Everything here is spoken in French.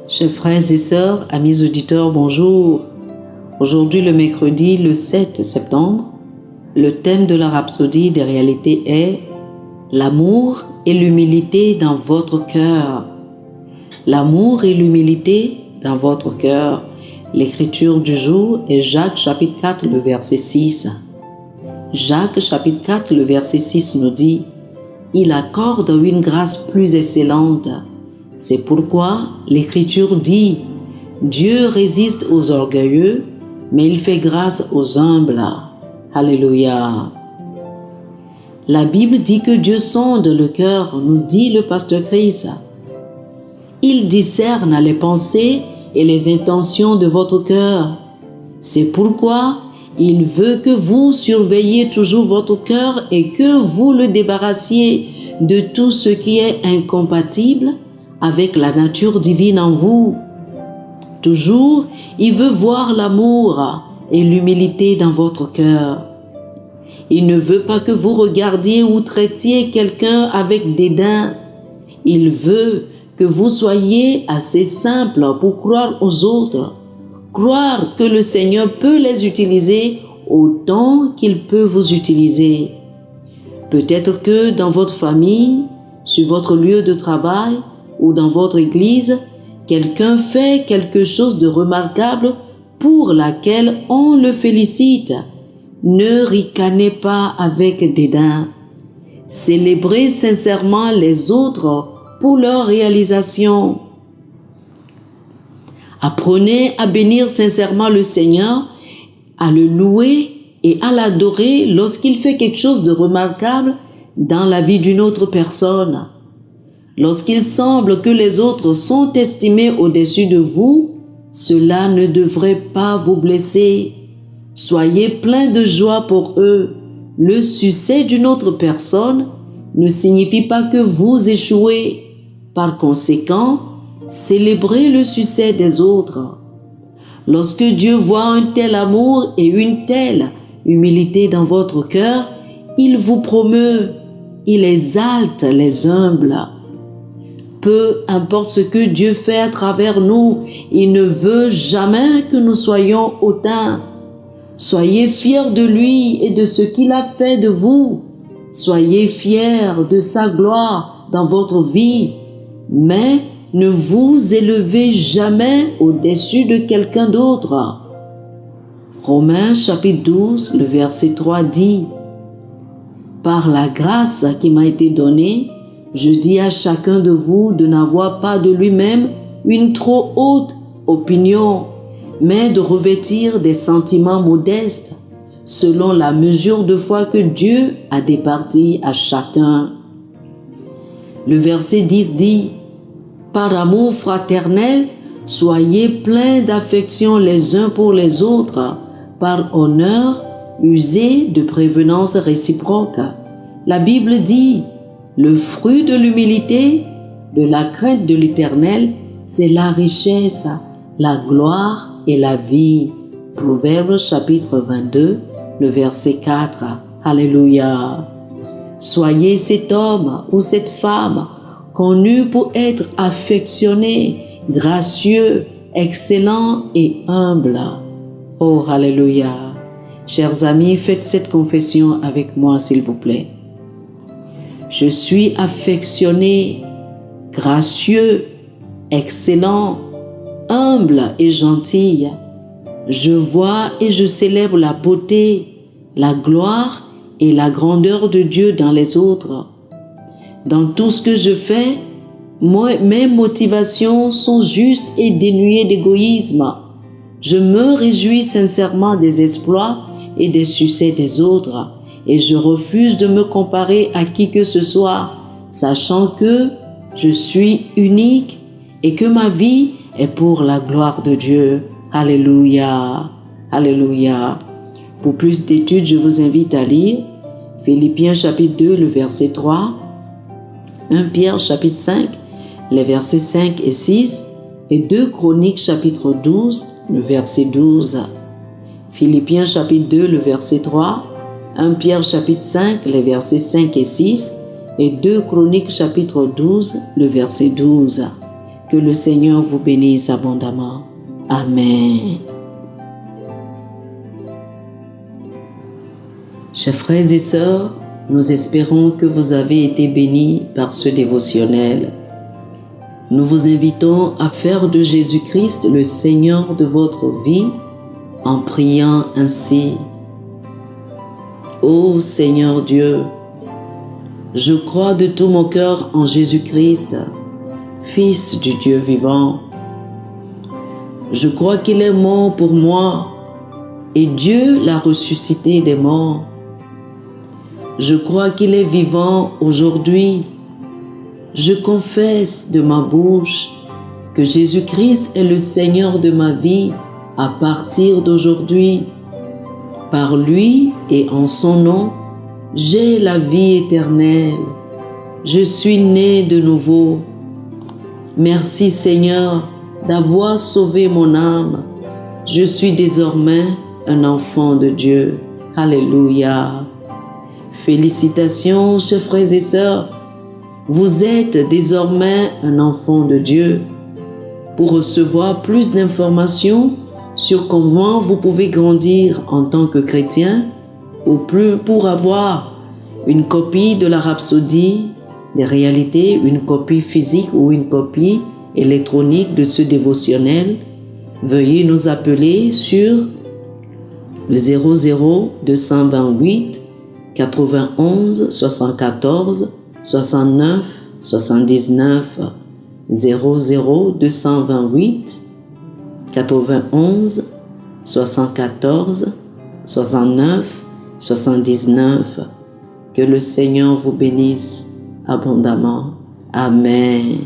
Chers frères et sœurs, amis auditeurs, bonjour. Aujourd'hui, le mercredi, le 7 septembre, le thème de la rhapsodie des réalités est l'amour et l'humilité dans votre cœur. L'amour et l'humilité dans votre cœur. L'écriture du jour est Jacques chapitre 4, le verset 6. Jacques chapitre 4, le verset 6 nous dit « Il accorde une grâce plus excellente. C'est pourquoi l'écriture dit « Dieu résiste aux orgueilleux, mais il fait grâce aux humbles. » Alléluia. La Bible dit que Dieu sonde le cœur, nous dit le pasteur Chris. Il discerne les pensées et les intentions de votre cœur. C'est pourquoi il veut que vous surveilliez toujours votre cœur et que vous le débarrassiez de tout ce qui est incompatible avec la nature divine en vous. Toujours, il veut voir l'amour et l'humilité dans votre cœur. Il ne veut pas que vous regardiez ou traitiez quelqu'un avec dédain. Il veut que vous soyez assez simple pour croire aux autres, croire que le Seigneur peut les utiliser autant qu'il peut vous utiliser. Peut-être que dans votre famille, sur votre lieu de travail ou dans votre église, quelqu'un fait quelque chose de remarquable pour laquelle on le félicite. Ne ricanez pas avec dédain. Célébrez sincèrement les autres pour leur réalisation. Apprenez à bénir sincèrement le Seigneur, à le louer et à l'adorer lorsqu'il fait quelque chose de remarquable dans la vie d'une autre personne. Lorsqu'il semble que les autres sont estimés au-dessus de vous, cela ne devrait pas vous blesser. Soyez plein de joie pour eux. Le succès d'une autre personne ne signifie pas que vous échouez. Par conséquent, célébrez le succès des autres. Lorsque Dieu voit un tel amour et une telle humilité dans votre cœur, il vous promeut, il exalte les humbles. Peu importe ce que Dieu fait à travers nous, il ne veut jamais que nous soyons hautains. Soyez fiers de lui et de ce qu'il a fait de vous. Soyez fiers de sa gloire dans votre vie. Mais ne vous élevez jamais au-dessus de quelqu'un d'autre. Romains chapitre 12, le verset 3 dit « Par la grâce qui m'a été donnée, je dis à chacun de vous de n'avoir pas de lui-même une trop haute opinion, mais de revêtir des sentiments modestes, selon la mesure de foi que Dieu a départie à chacun. » Le verset 10 dit « Par amour fraternel, soyez pleins d'affection les uns pour les autres, par honneur, usez de prévenance réciproque. » La Bible dit « Le fruit de l'humilité, de la crainte de l'Éternel, c'est la richesse, la gloire et la vie. » Proverbes chapitre 22, le verset 4. Alléluia. Soyez cet homme ou cette femme connu pour être affectionné, gracieux, excellent et humble. Oh, alléluia. Chers amis, faites cette confession avec moi, s'il vous plaît. Je suis affectionné, gracieux, excellent, humble et gentil. Je vois et je célèbre la beauté, la gloire et la grandeur de Dieu dans les autres. Dans tout ce que je fais, mes motivations sont justes et dénuées d'égoïsme. Je me réjouis sincèrement des exploits et des succès des autres, et je refuse de me comparer à qui que ce soit, sachant que je suis unique et que ma vie est pour la gloire de Dieu. Alléluia. Alléluia. Pour plus d'études, je vous invite à lire Philippiens chapitre 2, le verset 3, 1 Pierre chapitre 5, les versets 5 et 6, et 2 Chroniques chapitre 12, le verset 12. Philippiens chapitre 2, le verset 3, 1 Pierre chapitre 5, les versets 5 et 6, et 2 Chroniques chapitre 12, le verset 12. Que le Seigneur vous bénisse abondamment. Amen. Chers frères et sœurs, nous espérons que vous avez été bénis par ce dévotionnel. Nous vous invitons à faire de Jésus-Christ le Seigneur de votre vie en priant ainsi. Ô Seigneur Dieu, je crois de tout mon cœur en Jésus-Christ, Fils du Dieu vivant. Je crois qu'il est mort pour moi et Dieu l'a ressuscité des morts. Je crois qu'il est vivant aujourd'hui. Je confesse de ma bouche que Jésus-Christ est le Seigneur de ma vie à partir d'aujourd'hui. Par lui et en son nom, j'ai la vie éternelle. Je suis né de nouveau. Merci Seigneur d'avoir sauvé mon âme. Je suis désormais un enfant de Dieu. Alléluia. Félicitations, chers frères et sœurs. Vous êtes désormais un enfant de Dieu. Pour recevoir plus d'informations sur comment vous pouvez grandir en tant que chrétien, ou plus pour avoir une copie de la Rhapsodie des réalités, une copie physique ou une copie électronique de ce dévotionnel, veuillez nous appeler sur le 00 228 91 74 69 79 00 228 91 74 69 79. Que le Seigneur vous bénisse abondamment. Amen.